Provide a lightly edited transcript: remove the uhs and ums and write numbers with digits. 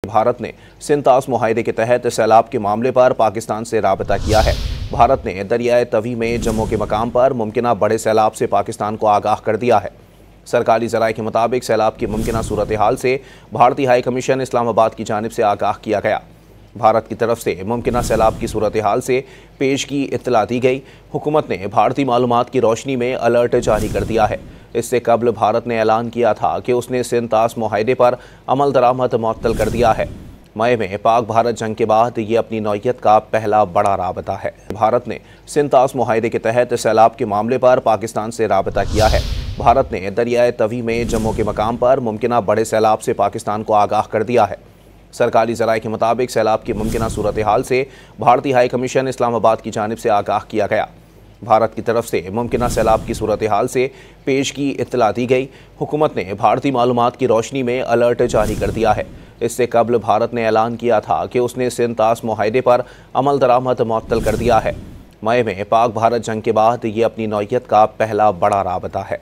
भारत ने सिंतास मुआहदे के तहत सैलाब के मामले पर पाकिस्तान से राबता किया है। भारत ने दरियाए तवी में जम्मू के मकाम पर मुमकिना बड़े सैलाब से पाकिस्तान को आगाह कर दिया है। सरकारी ज़राए के मुताबिक सैलाब की मुमकिना सूरत हाल से भारतीय हाई कमीशन इस्लामाबाद की जानिब से आगाह किया गया। भारत की तरफ से मुमकिना सैलाब की सूरत हाल से पेश की इत्तला दी गई। हुकूमत ने भारतीय मालूमात की रोशनी में अलर्ट जारी कर दिया है। इससे कबल भारत ने ऐलान किया था कि उसने सिंतास मुआहदे पर अमल दरामद मुअत्तल कर दिया है। मई में पाक भारत जंग के बाद ये अपनी नौइयत का पहला बड़ा राबता है। भारत ने सिंतास मुआहदे के तहत सैलाब के मामले पर पाकिस्तान से राबता किया है। भारत ने दरियाए तवी में जम्मू के मकाम पर मुमकिना बड़े सैलाब से पाकिस्तान को आगाह कर दिया है। सरकारी ज़राए के मुताबिक सैलाब की मुमकिना सूरत हाल से भारतीय हाई कमीशन इस्लामाबाद की जानिब से आगाह किया गया। भारत की तरफ से मुमकिना सैलाब की सूरत हाल से पेश की इत्तला दी गई। हुकूमत ने भारतीय मालूमात की रोशनी में अलर्ट जारी कर दिया है। इससे कबल भारत ने ऐलान किया था कि उसने सिंतास मुआहदे पर अमल दरामद मुअत्तल कर दिया है। मई में पाक भारत जंग के बाद ये अपनी नौइयत का पहला बड़ा राबता है।